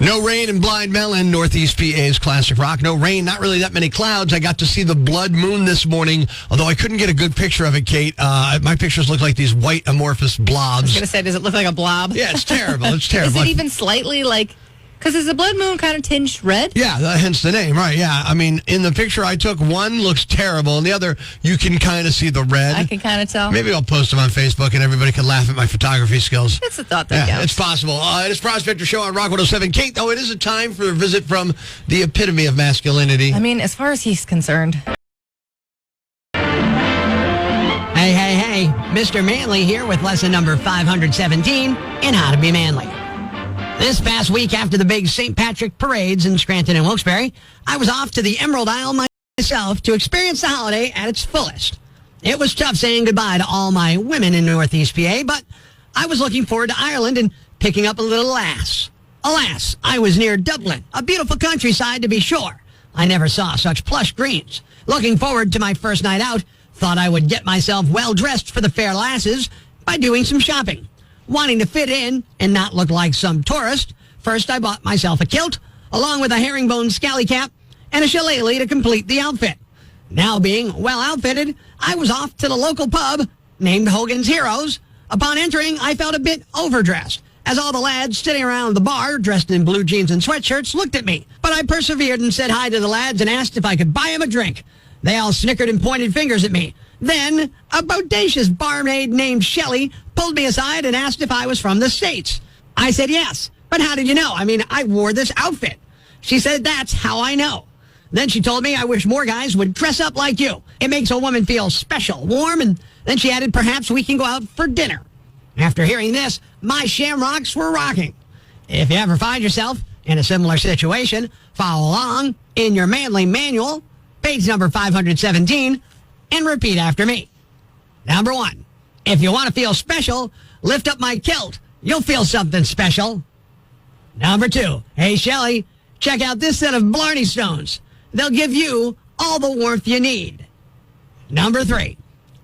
No rain in Blind Melon, Northeast PA's classic rock. No rain, not really that many clouds. I got to see the blood moon this morning, although I couldn't get a good picture of it, Kate. My pictures look like these white amorphous blobs. I was going to say, does it look like a blob? Yeah, it's terrible. It's terrible. Is it even slightly like... Because is the blood moon kind of tinged red? Yeah, hence the name, right? Yeah, I mean, in the picture I took, one looks terrible, and the other, you can kind of see the red. I can kind of tell. Maybe I'll post them on Facebook, and everybody can laugh at my photography skills. It's a thought that counts. It's possible. It is Prospector Show on Rock 107. Kate, though, it is a time for a visit from the epitome of masculinity. I mean, as far as he's concerned. Hey, Mr. Manly here with lesson number 517 in How to Be Manly. This past week after the big St. Patrick parades in Scranton and Wilkes-Barre, I was off to the Emerald Isle myself to experience the holiday at its fullest. It was tough saying goodbye to all my women in Northeast PA, but I was looking forward to Ireland and picking up a little lass. Alas, I was near Dublin, a beautiful countryside to be sure. I never saw such plush greens. Looking forward to my first night out, thought I would get myself well dressed for the fair lasses by doing some shopping. Wanting to fit in and not look like some tourist, first I bought myself a kilt, along with a herringbone scally cap and a shillelagh to complete the outfit. Now being well outfitted, I was off to the local pub named Hogan's Heroes. Upon entering, I felt a bit overdressed, as all the lads sitting around the bar, dressed in blue jeans and sweatshirts, looked at me. But I persevered and said hi to the lads and asked if I could buy them a drink. They all snickered and pointed fingers at me. Then, a bodacious barmaid named Shelley pulled me aside and asked if I was from the States. I said yes, but how did you know? I mean, I wore this outfit. She said, that's how I know. Then she told me I wish more guys would dress up like you. It makes a woman feel special, warm, and then she added, perhaps we can go out for dinner. After hearing this, my shamrocks were rocking. If you ever find yourself in a similar situation, follow along in your manly manual, page number 517, and repeat after me. Number 1, if you want to feel special, lift up my kilt. You'll feel something special. Number 2, hey, Shelley, check out this set of Blarney Stones. They'll give you all the warmth you need. Number 3,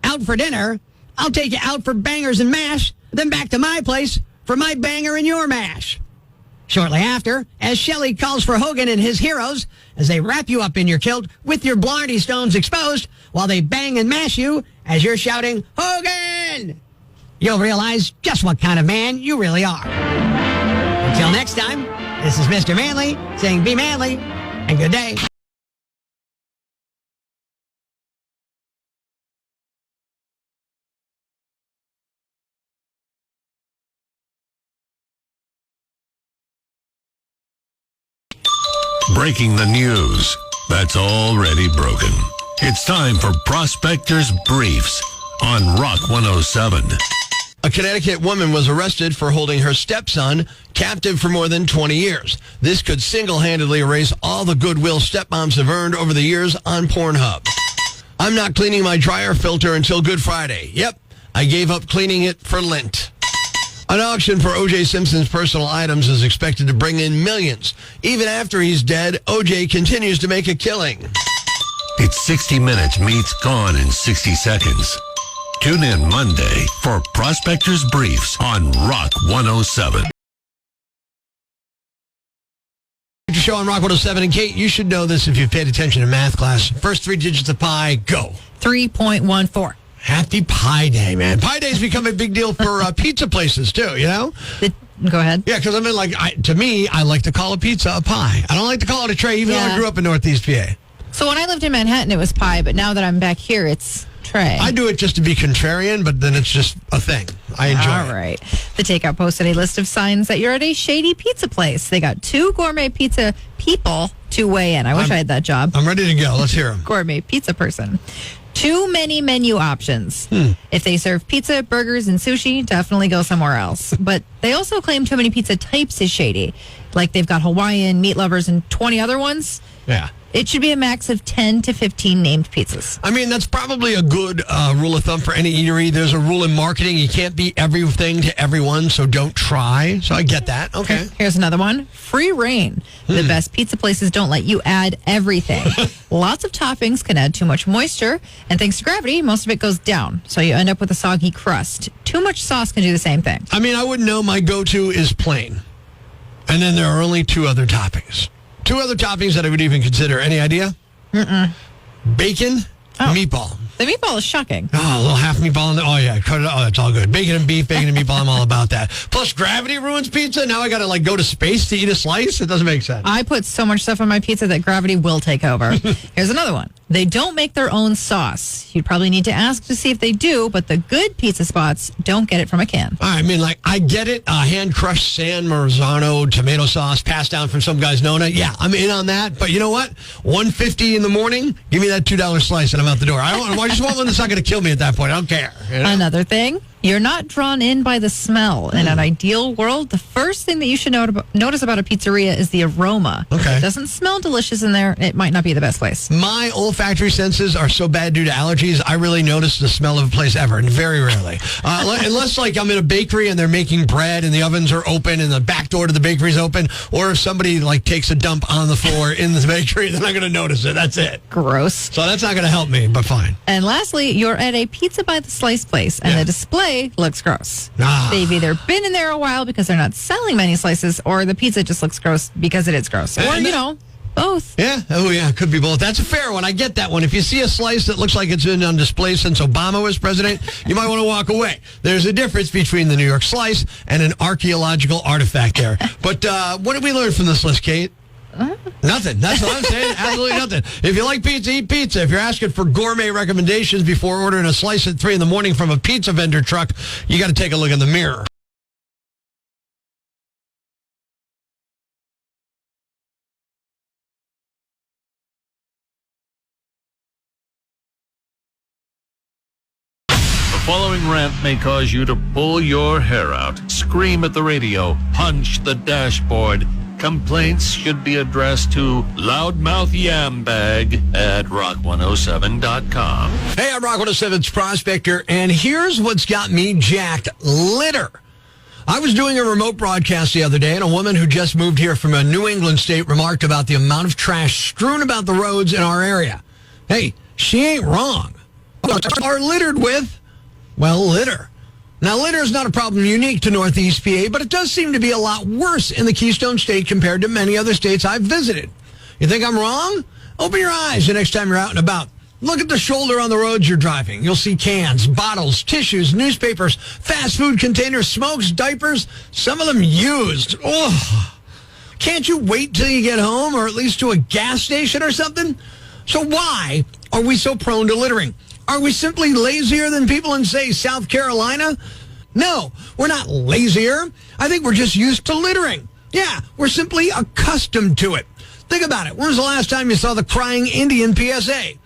out for dinner, I'll take you out for bangers and mash, then back to my place for my banger and your mash. Shortly after, as Shelley calls for Hogan and his heroes, as they wrap you up in your kilt with your Blarney Stones exposed, while they bang and mash you as you're shouting, Hogan! You'll realize just what kind of man you really are. Until next time, this is Mr. Manly saying be manly, and good day. Breaking the news that's already broken. It's time for Prospector's Briefs on Rock 107. A Connecticut woman was arrested for holding her stepson captive for more than 20 years. This could single-handedly erase all the goodwill stepmoms have earned over the years on Pornhub. I'm not cleaning my dryer filter until Good Friday. Yep, I gave up cleaning it for Lent. An auction for O.J. Simpson's personal items is expected to bring in millions. Even after he's dead, O.J. continues to make a killing. It's 60 Minutes meets Gone in 60 Seconds. Tune in Monday for Prospector's Briefs on Rock 107. Show on Rock 107. And Kate, you should know this if you've paid attention in math class. First 3 digits of pi, go. 3.14. Happy Pi Day, man. Pi Day's become a big deal for pizza places, too, you know? Go ahead. Yeah, because I mean, to me, I like to call a pizza a pie. I don't like to call it a tray, even though I grew up in Northeast PA. So when I lived in Manhattan, it was pie, but now that I'm back here, it's tray. I do it just to be contrarian, but then it's just a thing. I enjoy it. All right. The Takeout posted a list of signs that you're at a shady pizza place. They got 2 gourmet pizza people to weigh in. I wish I had that job. I'm ready to go. Let's hear them. Gourmet pizza person. Too many menu options. If they serve pizza, burgers, and sushi, definitely go somewhere else. But they also claim too many pizza types is shady. Like they've got Hawaiian, meat lovers, and 20 other ones. Yeah. It should be a max of 10 to 15 named pizzas. I mean, that's probably a good rule of thumb for any eatery. There's a rule in marketing. You can't be everything to everyone, so don't try. So I get that. Okay. Here's another one. Free reign. The best pizza places don't let you add everything. Lots of toppings can add too much moisture, and thanks to gravity, most of it goes down. So you end up with a soggy crust. Too much sauce can do the same thing. I mean, I wouldn't know. My go-to is plain. And then there are only two other toppings. Two other toppings that I would even consider. Any idea? Bacon, meatball. The meatball is shocking. Oh, a little half meatball. Yeah, cut it. Oh, it's all good. Bacon and beef, bacon and meatball. I'm all about that. Plus, gravity ruins pizza. Now I got to go to space to eat a slice. It doesn't make sense. I put so much stuff on my pizza that gravity will take over. Here's another one. They don't make their own sauce. You'd probably need to ask to see if they do, but the good pizza spots don't get it from a can. I mean, I get it. Hand-crushed San Marzano tomato sauce passed down from some guy's Nona. Yeah, I'm in on that. But you know what? $1.50 in the morning, give me that $2 slice and I'm out the door. I just want one that's not going to kill me at that point. I don't care. You know? Another thing, you're not drawn in by the smell. In an ideal world, the first thing that you should notice about a pizzeria is the aroma. Okay. If it doesn't smell delicious in there, it might not be the best place. My olfactory senses are so bad due to allergies, I really notice the smell of a place ever, and very rarely. Unless, I'm in a bakery and they're making bread and the ovens are open and the back door to the bakery is open, or if somebody, takes a dump on the floor in the bakery, then I'm going to notice it. That's it. Gross. So that's not going to help me, but fine. And lastly, you're at a pizza by the slice place, and the display looks gross. They've either been in there a while because they're not selling many slices, or the pizza just looks gross because it is gross. Or, both. Yeah. Oh, yeah. Could be both. That's a fair one. I get that one. If you see a slice that looks like it's been on display since Obama was president, you might want to walk away. There's a difference between the New York slice and an archaeological artifact there. But what did we learn from this list, Kate? Nothing. That's what I'm saying. Absolutely nothing. If you like pizza, eat pizza. If you're asking for gourmet recommendations before ordering a slice at 3 in the morning from a pizza vendor truck, you got to take a look in the mirror. The following rant may cause you to pull your hair out, scream at the radio, punch the dashboard. Complaints should be addressed to loudmouth yambag at rock107.com. Hey, I'm Rock 107's Prospector, and here's what's got me jacked. Litter. I was doing a remote broadcast the other day, and a woman who just moved here from a New England state remarked about the amount of trash strewn about the roads in our area. Hey, she ain't wrong. Are littered with, well, litter. Now, litter is not a problem unique to Northeast PA, but it does seem to be a lot worse in the Keystone State compared to many other states I've visited. You think I'm wrong? Open your eyes the next time you're out and about. Look at the shoulder on the roads you're driving. You'll see cans, bottles, tissues, newspapers, fast food containers, smokes, diapers, some of them used. Oh, can't you wait till you get home or at least to a gas station or something? So why are we so prone to littering? Are we simply lazier than people in, say, South Carolina? No, we're not lazier. I think we're just used to littering. Yeah, we're simply accustomed to it. Think about it. When was the last time you saw the crying Indian PSA?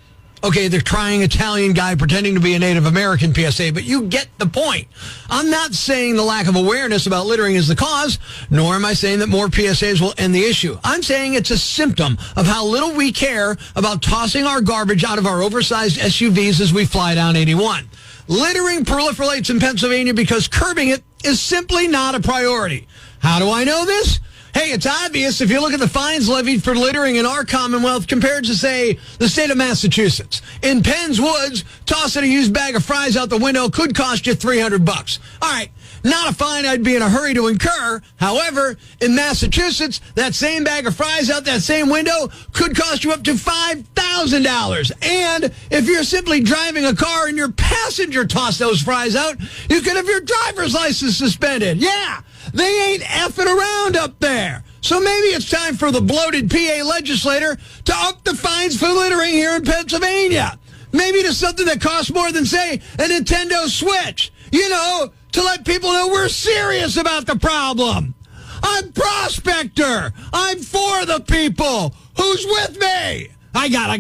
Okay, the crying Italian guy pretending to be a Native American PSA, but you get the point. I'm not saying the lack of awareness about littering is the cause, nor am I saying that more PSAs will end the issue. I'm saying it's a symptom of how little we care about tossing our garbage out of our oversized SUVs as we fly down 81. Littering proliferates in Pennsylvania because curbing it is simply not a priority. How do I know this? Hey, it's obvious if you look at the fines levied for littering in our Commonwealth compared to, say, the state of Massachusetts. In Penn's Woods, tossing a used bag of fries out the window could cost you $300. All right, not a fine I'd be in a hurry to incur. However, in Massachusetts, that same bag of fries out that same window could cost you up to $5,000. And if you're simply driving a car and your passenger tossed those fries out, you could have your driver's license suspended. Yeah. They ain't effing around up there. So maybe it's time for the bloated PA legislator to up the fines for littering here in Pennsylvania. Maybe to something that costs more than, say, a Nintendo Switch. You know, to let people know we're serious about the problem. I'm Prospector. I'm for the people. Who's with me? I gotta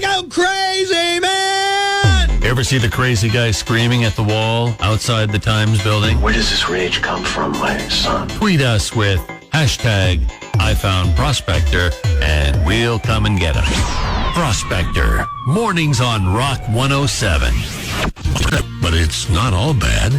go crazy, man! Ever see the crazy guy screaming at the wall outside the Times building? Where does this rage come from, my son? Tweet us with hashtag #IFoundProspector and we'll come and get him. Prospector, mornings on Rock 107. But it's not all bad.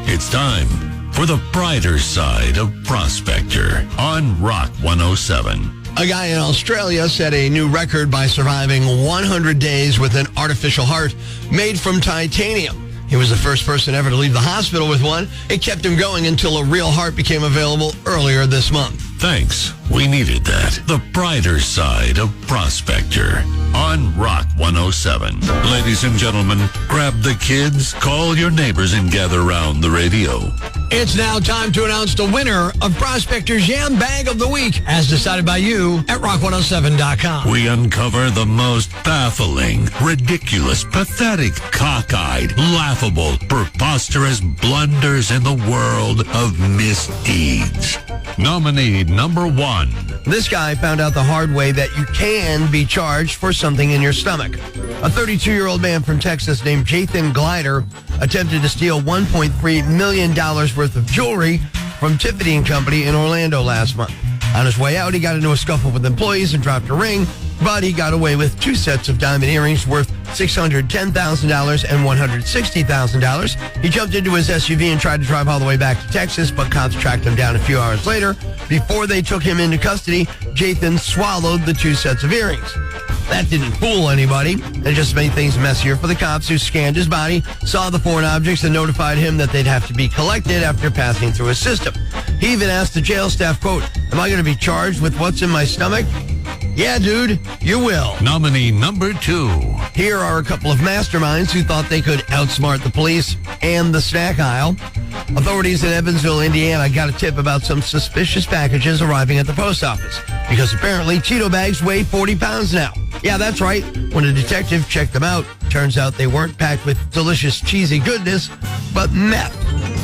It's time for the brighter side of Prospector on Rock 107. A guy in Australia set a new record by surviving 100 days with an artificial heart made from titanium. He was the first person ever to leave the hospital with one. It kept him going until a real heart became available earlier this month. Thanks. We needed that. The brighter side of Prospector on Rock 107. Ladies and gentlemen, grab the kids, call your neighbors, and gather around the radio. It's now time to announce the winner of Prospector's Yam Bag of the Week, as decided by you at rock107.com. We uncover the most baffling, ridiculous, pathetic, cockeyed, laughable, preposterous blunders in the world of misdeeds. Nominee number 1. This guy found out the hard way that you can be charged for something in your stomach. A 32-year-old man from Texas named Jathan Glider attempted to steal $1.3 million worth of jewelry from Tiffany & Company in Orlando last month. On his way out, he got into a scuffle with employees and dropped a ring, but he got away with 2 sets of diamond earrings worth $610,000 and $160,000. He jumped into his SUV and tried to drive all the way back to Texas, but cops tracked him down a few hours later. Before they took him into custody, Jathan swallowed the 2 sets of earrings. That didn't fool anybody. It just made things messier for the cops, who scanned his body, saw the foreign objects, and notified him that they'd have to be collected after passing through his system. He even asked the jail staff, quote, "Am I going to be charged with what's in my stomach?" Yeah, dude, you will. Nominee number 2. Here are a couple of masterminds who thought they could outsmart the police and the snack aisle. Authorities in Evansville, Indiana, got a tip about some suspicious packages arriving at the post office because apparently Cheeto bags weigh 40 pounds now. Yeah, that's right. When a detective checked them out, turns out they weren't packed with delicious cheesy goodness, but meth.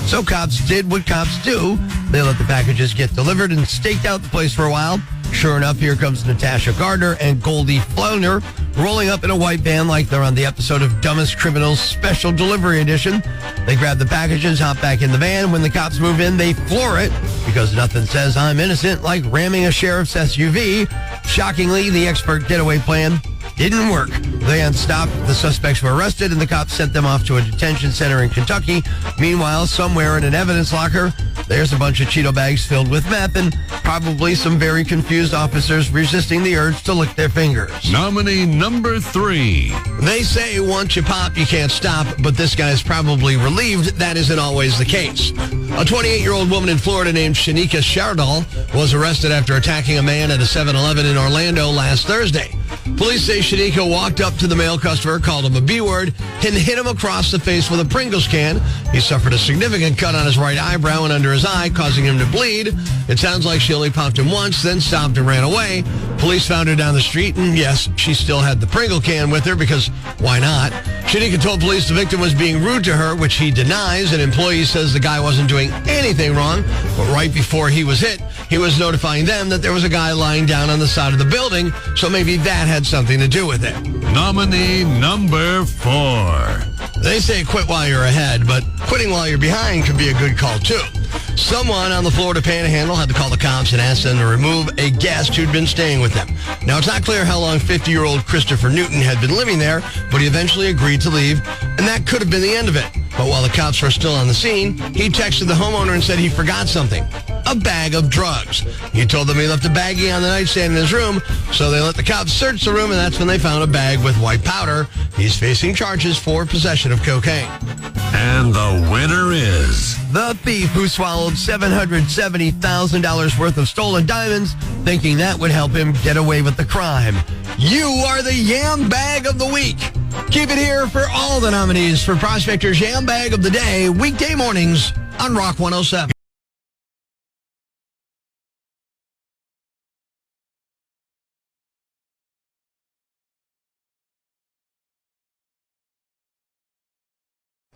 So cops did what cops do. They let the packages get delivered and staked out the place for a while. Sure enough, here comes Natasha Gardner and Goldie Flounder rolling up in a white van like they're on the episode of Dumbest Criminals Special Delivery Edition. They grab the packages, hop back in the van. When the cops move in, they floor it because nothing says I'm innocent like ramming a sheriff's SUV. Shockingly, the expert getaway plan didn't work. The van stopped, the suspects were arrested, and the cops sent them off to a detention center in Kentucky. Meanwhile, somewhere in an evidence locker, there's a bunch of Cheeto bags filled with meth and probably some very confused officers resisting the urge to lick their fingers. Nominee number 3. They say once you pop, you can't stop, but this guy's probably relieved that isn't always the case. A 28-year-old woman in Florida named Shanika Shardal was arrested after attacking a man at a 7-Eleven in Orlando last Thursday. Police say Shanika walked up to the male customer, called him a B-word, and hit him across the face with a Pringles can. He suffered a significant cut on his right eyebrow and under his eye, causing him to bleed. It sounds like she only popped him once, then stopped and ran away. Police found her down the street, and yes, she still had the Pringle can with her because why not? Shanika told police the victim was being rude to her, which he denies. An employee says the guy wasn't doing anything wrong, but right before he was hit, he was notifying them that there was a guy lying down on the side of the building, so maybe that had something to do with it. Nominee number 4. They say quit while you're ahead, but quitting while you're behind could be a good call, too. Someone on the Florida Panhandle had to call the cops and ask them to remove a guest who'd been staying with them. Now, it's not clear how long 50-year-old Christopher Newton had been living there, but he eventually agreed to leave, and that could have been the end of it. But while the cops were still on the scene, he texted the homeowner and said he forgot something. A bag of drugs. He told them he left a baggie on the nightstand in his room, so they let the cops search the room, and that's when they found a bag with white powder. He's facing charges for possession of cocaine. And the winner is the thief who swallowed $770,000 worth of stolen diamonds, thinking that would help him get away with the crime. You are the Yam Bag of the Week. Keep it here for all the nominees for Prospector's Yam Bag of the Day, weekday mornings on Rock 107.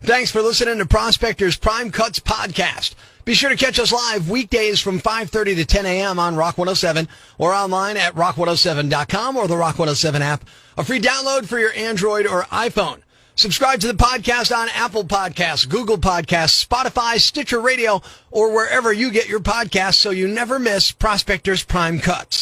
Thanks for listening to Prospector's Prime Cuts podcast. Be sure to catch us live weekdays from 5:30 to 10 a.m. on Rock 107 or online at rock107.com or the Rock 107 app, a free download for your Android or iPhone. Subscribe to the podcast on Apple Podcasts, Google Podcasts, Spotify, Stitcher Radio, or wherever you get your podcasts so you never miss Prospector's Prime Cuts.